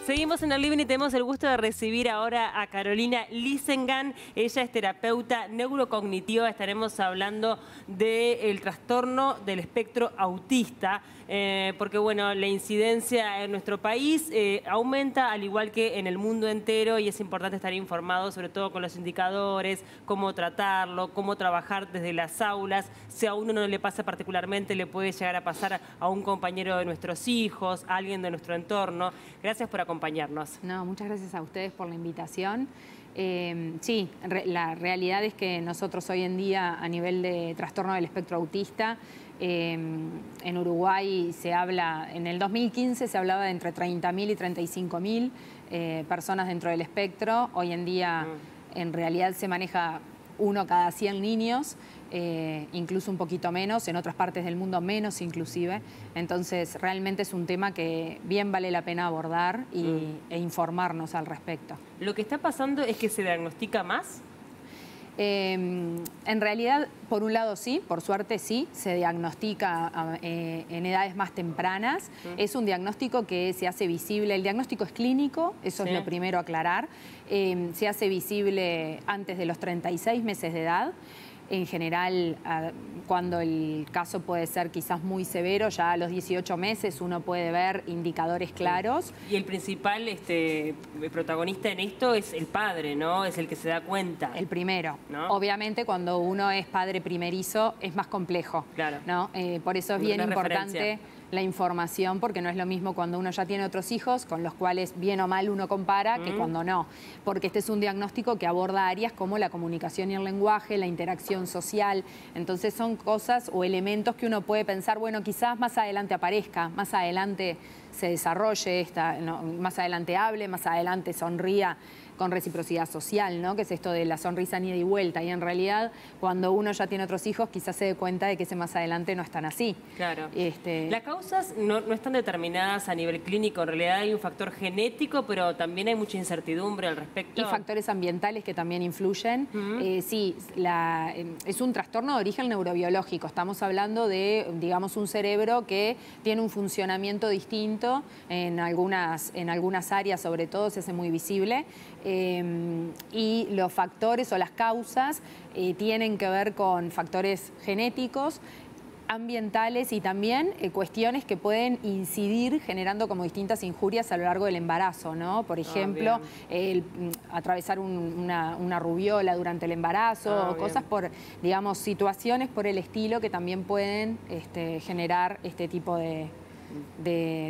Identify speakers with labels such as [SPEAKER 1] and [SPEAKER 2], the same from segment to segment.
[SPEAKER 1] Seguimos en el Living y tenemos el gusto de recibir ahora a Carolina Lisengan. Ella es terapeuta neurocognitiva. Estaremos hablando del trastorno del espectro autista, porque bueno, la incidencia en nuestro país aumenta al igual que en el mundo entero, y es importante estar informado sobre todo con los indicadores, cómo tratarlo, cómo trabajar desde las aulas. Si a uno no le pasa particularmente, le puede llegar a pasar a un compañero de nuestros hijos, a alguien de nuestro entorno. Gracias por acompañarnos.
[SPEAKER 2] No, muchas gracias a ustedes por la invitación. Sí, la realidad es que nosotros hoy en día, a nivel de trastorno del espectro autista, en Uruguay se habla, en el 2015 se hablaba de entre 30.000 y 35.000 personas dentro del espectro. Hoy en día, en realidad, se maneja 1 cada 100 niños, incluso un poquito menos, en otras partes del mundo menos inclusive. Entonces realmente es un tema que bien vale la pena abordar e informarnos al respecto.
[SPEAKER 1] ¿Lo que está pasando es que se diagnostica más?
[SPEAKER 2] En realidad, por un lado sí, por suerte sí, se diagnostica en edades más tempranas. Es un diagnóstico que se hace visible, el diagnóstico es clínico, eso es lo primero a aclarar. Se hace visible antes de los 36 meses de edad. En general, cuando el caso puede ser quizás muy severo, ya a los 18 meses uno puede ver indicadores claros.
[SPEAKER 1] Y el principal protagonista en esto es el padre, ¿no? Es el que se da cuenta.
[SPEAKER 2] El primero,
[SPEAKER 1] ¿no?
[SPEAKER 2] Obviamente cuando uno es padre primerizo es más complejo,
[SPEAKER 1] claro,
[SPEAKER 2] ¿no? Por eso es bien importante la información, porque no es lo mismo cuando uno ya tiene otros hijos, con los cuales bien o mal uno compara, que cuando no. Porque este es un diagnóstico que aborda áreas como la comunicación y el lenguaje, la interacción social. Entonces son cosas o elementos que uno puede pensar, bueno, quizás más adelante aparezca, más adelante se desarrolle, más adelante hable, más adelante sonría con reciprocidad social, ¿no? Que es esto de la sonrisa ni ida y vuelta. Y en realidad, cuando uno ya tiene otros hijos, quizás se dé cuenta de que ese más adelante no es tan así.
[SPEAKER 1] Claro. Las causas no están determinadas a nivel clínico. En realidad hay un factor genético, pero también hay mucha incertidumbre al respecto.
[SPEAKER 2] Y factores ambientales que también influyen. Sí, es un trastorno de origen neurobiológico. Estamos hablando de, digamos, un cerebro que tiene un funcionamiento distinto. En algunas áreas, sobre todo, se hace muy visible. Y los factores o las causas tienen que ver con factores genéticos, ambientales y también cuestiones que pueden incidir generando como distintas injurias a lo largo del embarazo, ¿no? Por ejemplo, atravesar una rubiola durante el embarazo o cosas por, digamos, situaciones por el estilo que también pueden generar este tipo de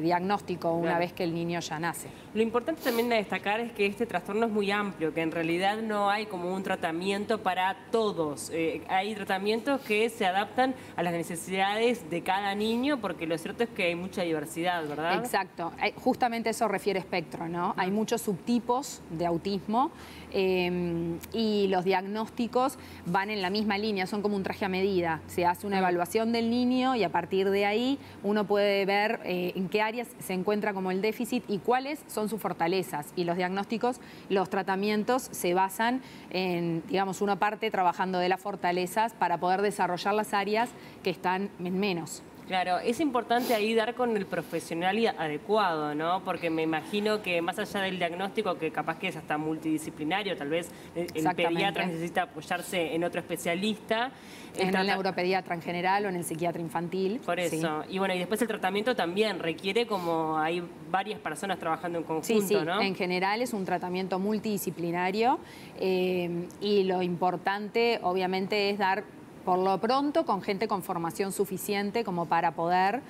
[SPEAKER 2] diagnóstico una vez que el niño ya nace.
[SPEAKER 1] Lo importante también de destacar es que este trastorno es muy amplio, que en realidad no hay como un tratamiento para todos. Hay tratamientos que se adaptan a las necesidades de cada niño, porque lo cierto es que hay mucha diversidad, ¿verdad?
[SPEAKER 2] Exacto. Justamente eso refiere espectro, ¿no? Hay muchos subtipos de autismo y los diagnósticos van en la misma línea, son como un traje a medida. Se hace una evaluación del niño y a partir de ahí uno puede ver en qué áreas se encuentra como el déficit y cuáles son sus fortalezas. Y los diagnósticos, los tratamientos se basan en, digamos, una parte trabajando de las fortalezas para poder desarrollar las áreas que están en menos.
[SPEAKER 1] Claro, es importante ahí dar con el profesional adecuado, ¿no? Porque me imagino que más allá del diagnóstico, que capaz que es hasta multidisciplinario, tal vez el pediatra necesita apoyarse en otro especialista.
[SPEAKER 2] En el neuropediatra en general o en el psiquiatra infantil.
[SPEAKER 1] Por eso. Sí. Y bueno, y después el tratamiento también requiere como hay varias personas trabajando en conjunto, ¿no?
[SPEAKER 2] En general es un tratamiento multidisciplinario y lo importante obviamente es dar por lo pronto con gente con formación suficiente como para poder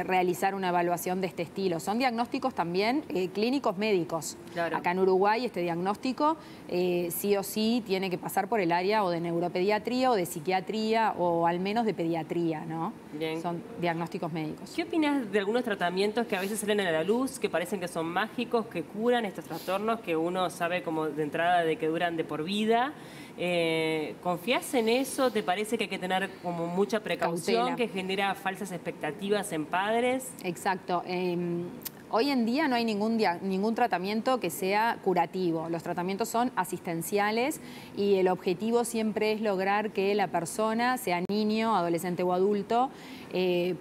[SPEAKER 2] realizar una evaluación de este estilo. Son diagnósticos también clínicos médicos.
[SPEAKER 1] Claro.
[SPEAKER 2] Acá en Uruguay este diagnóstico sí o sí tiene que pasar por el área o de neuropediatría o de psiquiatría o al menos de pediatría, ¿no?
[SPEAKER 1] Bien.
[SPEAKER 2] Son diagnósticos médicos.
[SPEAKER 1] ¿Qué opinas de algunos tratamientos que a veces salen a la luz, que parecen que son mágicos, que curan estos trastornos, que uno sabe como de entrada de que duran de por vida? ¿Confías en eso? ¿Te parece que hay que tener como mucha precaución, que genera falsas expectativas en padres?
[SPEAKER 2] Exacto. Hoy en día no hay ningún tratamiento que sea curativo. Los tratamientos son asistenciales y el objetivo siempre es lograr que la persona, sea niño, adolescente o adulto,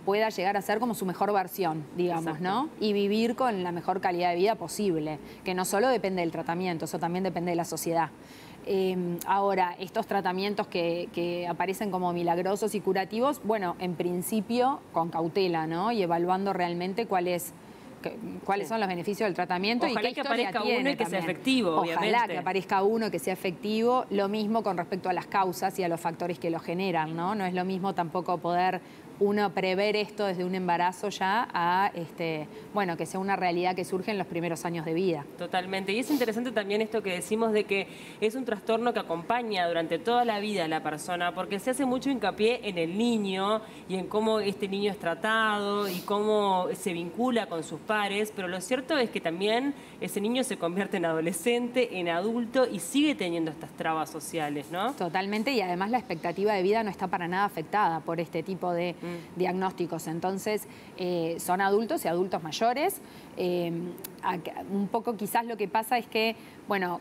[SPEAKER 2] pueda llegar a ser como su mejor versión, digamos, ¿no? Y vivir con la mejor calidad de vida posible, que no solo depende del tratamiento, eso también depende de la sociedad. Ahora, estos tratamientos que aparecen como milagrosos y curativos, bueno, en principio con cautela, ¿no? Y evaluando realmente cuáles son los beneficios del tratamiento.
[SPEAKER 1] Ojalá
[SPEAKER 2] y qué
[SPEAKER 1] que aparezca uno y que sea efectivo, obviamente.
[SPEAKER 2] Ojalá que aparezca uno que sea efectivo. Lo mismo con respecto a las causas y a los factores que lo generan, ¿no? No es lo mismo tampoco poder uno prever esto desde un embarazo ya a, bueno, que sea una realidad que surge en los primeros años de vida.
[SPEAKER 1] Totalmente. Y es interesante también esto que decimos de que es un trastorno que acompaña durante toda la vida a la persona, porque se hace mucho hincapié en el niño y en cómo este niño es tratado y cómo se vincula con sus pares, pero lo cierto es que también ese niño se convierte en adolescente, en adulto y sigue teniendo estas trabas sociales, ¿no?
[SPEAKER 2] Totalmente, y además la expectativa de vida no está para nada afectada por este tipo de diagnósticos. Entonces, son adultos y adultos mayores. Un poco quizás lo que pasa es que, bueno,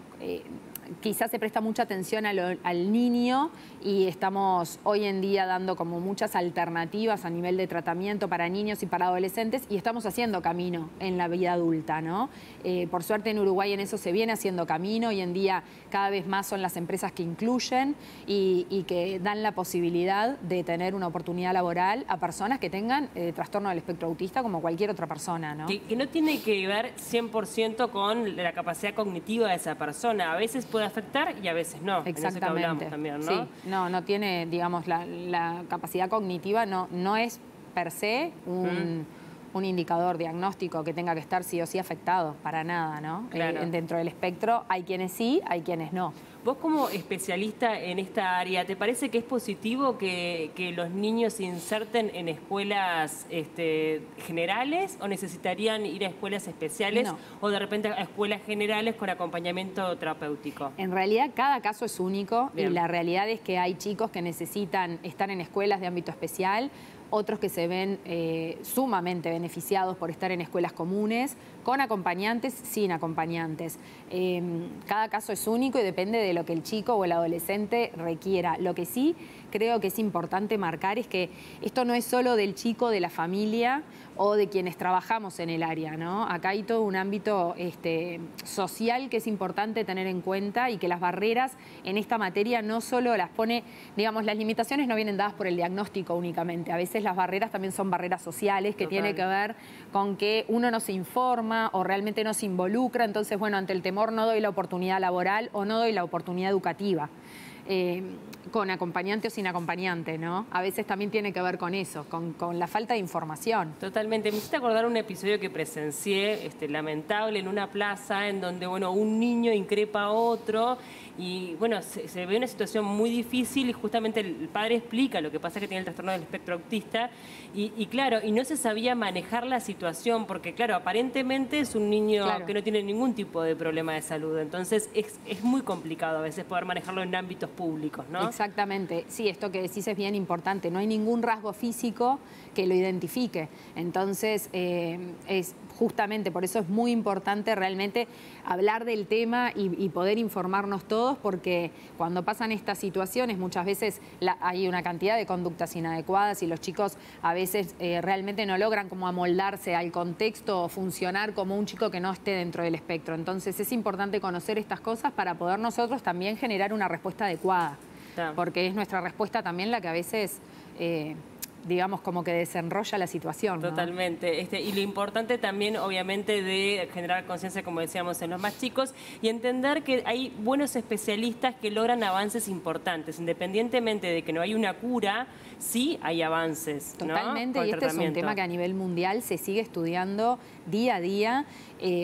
[SPEAKER 2] quizás se presta mucha atención al niño y estamos hoy en día dando como muchas alternativas a nivel de tratamiento para niños y para adolescentes y estamos haciendo camino en la vida adulta, ¿no? Por suerte en Uruguay en eso se viene haciendo camino. Hoy en día cada vez más son las empresas que incluyen y que dan la posibilidad de tener una oportunidad laboral a personas que tengan trastorno del espectro autista como cualquier otra persona, ¿no?
[SPEAKER 1] Que no tiene que ver 100% con la capacidad cognitiva de esa persona. A veces puede afectar y a veces no.
[SPEAKER 2] Exactamente.
[SPEAKER 1] En eso que hablamos también, ¿no?
[SPEAKER 2] Sí, no tiene, digamos, la capacidad cognitiva no es per se un indicador diagnóstico que tenga que estar sí o sí afectado, para nada, ¿no?
[SPEAKER 1] Claro.
[SPEAKER 2] Dentro del espectro hay quienes sí, hay quienes no.
[SPEAKER 1] Vos como especialista en esta área, ¿te parece que es positivo que los niños se inserten en escuelas generales o necesitarían ir a escuelas especiales o de repente a escuelas generales con acompañamiento terapéutico?
[SPEAKER 2] En realidad cada caso es único.
[SPEAKER 1] Bien.
[SPEAKER 2] Y la realidad es que hay chicos que necesitan estar en escuelas de ámbito especial, otros que se ven sumamente beneficiados por estar en escuelas comunes, con acompañantes, sin acompañantes. Cada caso es único y depende de lo que el chico o el adolescente requiera. Lo que sí creo que es importante marcar es que esto no es solo del chico, de la familia o de quienes trabajamos en el área, ¿no? Acá hay todo un ámbito social que es importante tener en cuenta y que las barreras en esta materia no solo las pone, digamos, las limitaciones no vienen dadas por el diagnóstico únicamente. A veces las barreras también son barreras sociales que tienen que ver con que uno no se informa o realmente no se involucra. Entonces, bueno, ante el temor no doy la oportunidad laboral o no doy la oportunidad educativa. Con acompañante o sin acompañante, ¿no? A veces también tiene que ver con eso, con la falta de información.
[SPEAKER 1] Totalmente. Me hiciste acordar un episodio que presencié, lamentable, en una plaza en donde, bueno, un niño increpa a otro y, bueno, se ve una situación muy difícil y justamente el padre explica lo que pasa, que tiene el trastorno del espectro autista y claro, y no se sabía manejar la situación porque, claro, aparentemente es un niño que no tiene ningún tipo de problema de salud. Entonces, es muy complicado a veces poder manejarlo en ámbitos públicos, ¿no?
[SPEAKER 2] Exactamente. Sí, esto que decís es bien importante. No hay ningún rasgo físico que lo identifique. Entonces, es justamente por eso es muy importante realmente hablar del tema y poder informarnos todos, porque cuando pasan estas situaciones muchas veces hay una cantidad de conductas inadecuadas y los chicos a veces realmente no logran como amoldarse al contexto o funcionar como un chico que no esté dentro del espectro. Entonces es importante conocer estas cosas para poder nosotros también generar una respuesta adecuada, porque es nuestra respuesta también la que a veces digamos, como que desenrolla la situación, ¿no?
[SPEAKER 1] Totalmente. Y lo importante también, obviamente, de generar conciencia, como decíamos, en los más chicos y entender que hay buenos especialistas que logran avances importantes. Independientemente de que no hay una cura, sí hay avances,
[SPEAKER 2] Totalmente,
[SPEAKER 1] ¿no?
[SPEAKER 2] Y este es un tema que a nivel mundial se sigue estudiando día a día.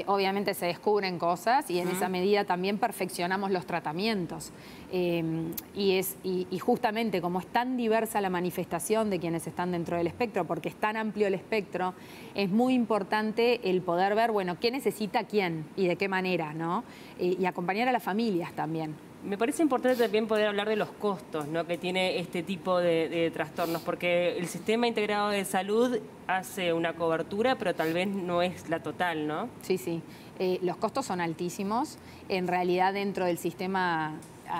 [SPEAKER 2] Obviamente se descubren cosas y en esa medida también perfeccionamos los tratamientos. Y justamente como es tan diversa la manifestación de quienes están dentro del espectro, porque es tan amplio el espectro, es muy importante el poder ver, bueno, qué necesita quién y de qué manera, ¿no? Y acompañar a las familias también.
[SPEAKER 1] Me parece importante también poder hablar de los costos, ¿no?, que tiene este tipo de trastornos, porque el Sistema Integrado de Salud hace una cobertura, pero tal vez no es la total, ¿no?
[SPEAKER 2] Sí, sí. Los costos son altísimos. En realidad, dentro del sistema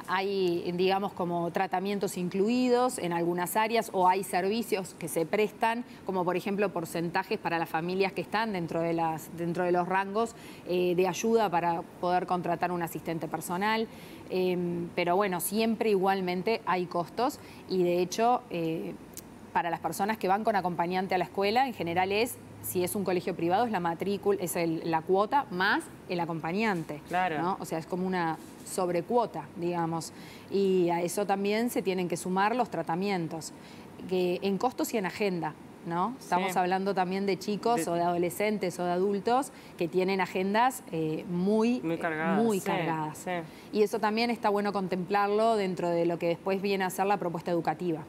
[SPEAKER 2] hay, digamos, como tratamientos incluidos en algunas áreas, o hay servicios que se prestan, como por ejemplo porcentajes para las familias que están dentro de los rangos de ayuda para poder contratar un asistente personal. Pero bueno, siempre igualmente hay costos, y de hecho para las personas que van con acompañante a la escuela, en general si es un colegio privado, es la matrícula, es la cuota más el acompañante.
[SPEAKER 1] Claro.
[SPEAKER 2] ¿No? O sea, es como una sobrecuota, digamos. Y a eso también se tienen que sumar los tratamientos, que en costos y en agenda, ¿no? Estamos hablando también de chicos o de adolescentes o de adultos que tienen agendas muy cargadas.
[SPEAKER 1] Sí.
[SPEAKER 2] Y eso también está bueno contemplarlo dentro de lo que después viene a ser la propuesta educativa.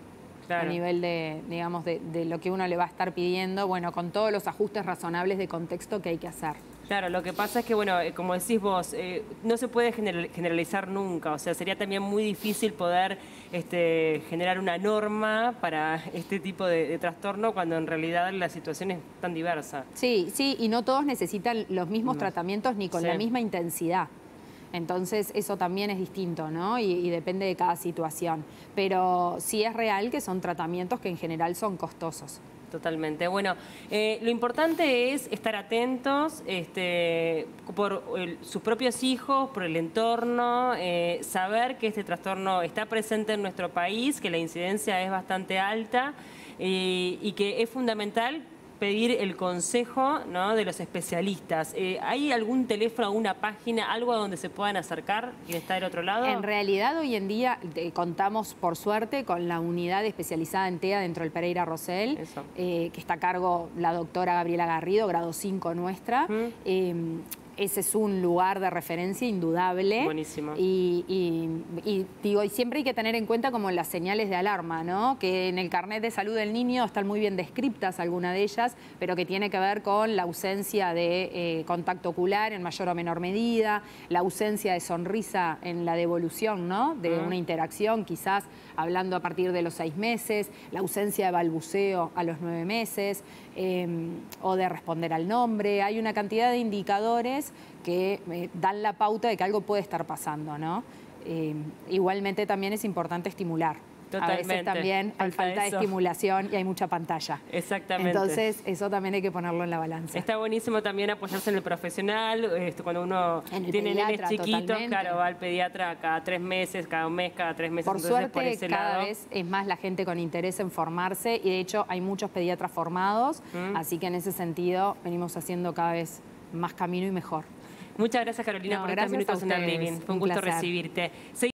[SPEAKER 2] Claro. A nivel de, digamos, de lo que uno le va a estar pidiendo, bueno, con todos los ajustes razonables de contexto que hay que hacer.
[SPEAKER 1] Claro, lo que pasa es que, bueno, como decís vos, no se puede generalizar nunca, o sea, sería también muy difícil poder generar una norma para este tipo de trastorno cuando en realidad la situación es tan diversa.
[SPEAKER 2] Sí, sí, y no todos necesitan los mismos tratamientos ni con la misma intensidad. Entonces eso también es distinto, ¿no? Y depende de cada situación. Pero sí es real que son tratamientos que en general son costosos.
[SPEAKER 1] Totalmente. Bueno, lo importante es estar atentos por sus propios hijos, por el entorno, saber que este trastorno está presente en nuestro país, que la incidencia es bastante alta y que es fundamental pedir el consejo, ¿no?, de los especialistas. ¿Hay algún teléfono, alguna página, algo a donde se puedan acercar quien está del otro lado?
[SPEAKER 2] En realidad hoy en día contamos, por suerte, con la unidad especializada en TEA dentro del Pereira Rosell, que está a cargo la doctora Gabriela Garrido, grado 5 nuestra. Ese es un lugar de referencia indudable.
[SPEAKER 1] Buenísimo.
[SPEAKER 2] Y digo, y siempre hay que tener en cuenta como las señales de alarma, ¿no? Que en el carnet de salud del niño están muy bien descriptas algunas de ellas, pero que tiene que ver con la ausencia de contacto ocular en mayor o menor medida, la ausencia de sonrisa en la devolución, ¿no?, de una interacción, quizás hablando a partir de los 6 meses, la ausencia de balbuceo a los 9 meses, o de responder al nombre. Hay una cantidad de indicadores que dan la pauta de que algo puede estar pasando, ¿no? Igualmente también es importante estimular.
[SPEAKER 1] Totalmente.
[SPEAKER 2] A veces también hay falta de estimulación y hay mucha pantalla.
[SPEAKER 1] Exactamente.
[SPEAKER 2] Entonces, eso también hay que ponerlo en la balanza.
[SPEAKER 1] Está buenísimo también apoyarse en el profesional. Cuando uno tiene nenes chiquitos, claro, va al pediatra cada 3 meses, cada un mes, cada 3 meses.
[SPEAKER 2] Por
[SPEAKER 1] entonces,
[SPEAKER 2] suerte,
[SPEAKER 1] por ese
[SPEAKER 2] cada
[SPEAKER 1] lado
[SPEAKER 2] vez es más la gente con interés en formarse, y de hecho hay muchos pediatras formados, así que en ese sentido venimos haciendo cada vez más camino y mejor.
[SPEAKER 1] Muchas gracias, Carolina, por estos minutos en el living. Fue un gusto recibirte.